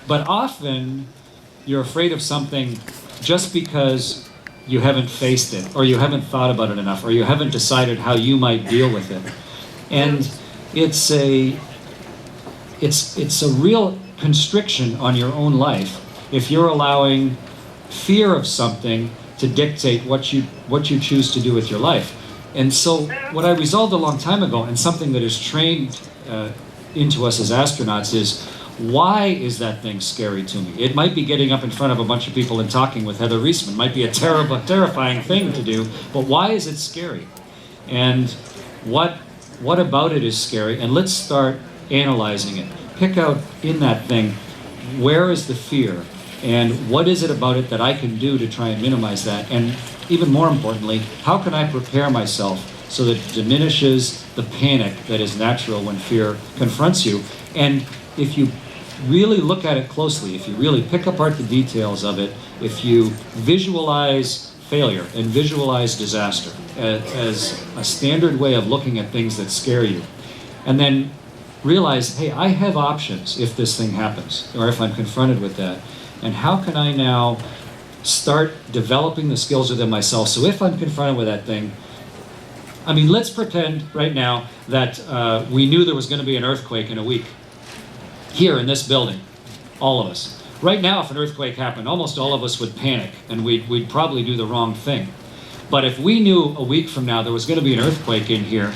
But often you're afraid of something just because you haven't faced it, or you haven't thought about it enough, or you haven't decided how you might deal with it. And it's a real constriction on your own life if you're allowing fear of something to dictate what you choose to do with your life. And so what I resolved a long time ago, and something that is trained into us as astronauts, is why is that thing scary to me? It might be getting up in front of a bunch of people and talking with Heather Reisman. It might be a terrifying thing to do, but why is it scary? And what about it is scary? And let's start analyzing it. Pick out in that thing, where is the fear? And what is it about it that I can do to try and minimize that? And even more importantly, how can I prepare myself so that it diminishes the panic that is natural when fear confronts you? And if you really look at it closely, if you really pick apart the details of it, if you visualize failure and visualize disaster as a standard way of looking at things that scare you, and then realize, hey, I have options if this thing happens, or if I'm confronted with that, and how can I now start developing the skills within myself so if I'm confronted with that thing, I mean, let's pretend right now that we knew there was going to be an earthquake in a week. Here in this building, all of us. Right now, if an earthquake happened, almost all of us would panic, and we'd probably do the wrong thing. But if we knew a week from now there was going to be an earthquake in here,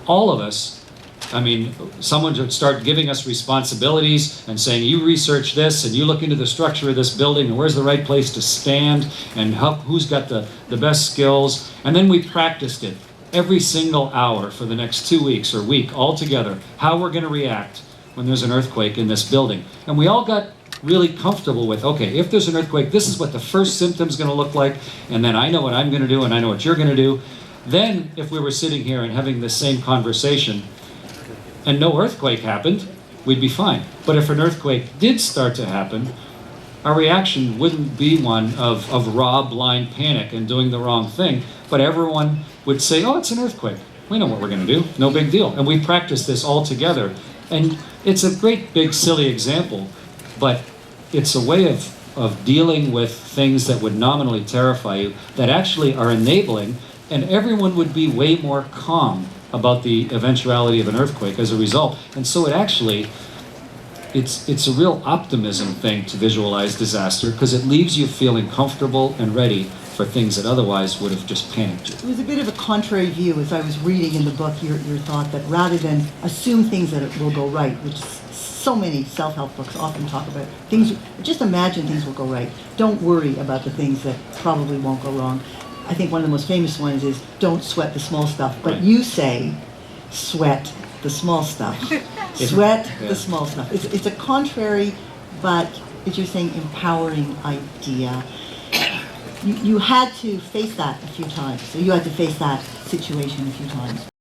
all of us, I mean, someone would start giving us responsibilities and saying, you research this, and you look into the structure of this building, and where's the right place to stand, and who's got the best skills. And then we practiced it every single hour for the next 2 weeks or week all together, how we're going to react when there's an earthquake in this building. And we all got really comfortable with, okay, if there's an earthquake, this is what the first symptom's going to look like, and then I know what I'm going to do, and I know what you're going to do. Then, if we were sitting here and having the same conversation, and no earthquake happened, we'd be fine. But if an earthquake did start to happen, our reaction wouldn't be one of raw, blind panic and doing the wrong thing, but everyone would say, oh, it's an earthquake. We know what we're going to do. No big deal. And we practice this all together. And it's a great, big, silly example, but it's a way of dealing with things that would nominally terrify you that actually are enabling, and everyone would be way more calm about the eventuality of an earthquake as a result. And so it actually, it's a real optimism thing to visualize disaster, because it leaves you feeling comfortable and ready for things that otherwise would have just panicked you. It was a bit of a contrary view as I was reading in the book your thought that rather than assume things that it will go right, which so many self-help books often talk about, things, just imagine things will go right. Don't worry about the things that probably won't go wrong. I think one of the most famous ones is don't sweat the small stuff, but right. You say sweat the small stuff. Sweat the small stuff. It's a contrary, but as you're saying, empowering idea. You had to face that a few times. So you had to face that situation a few times.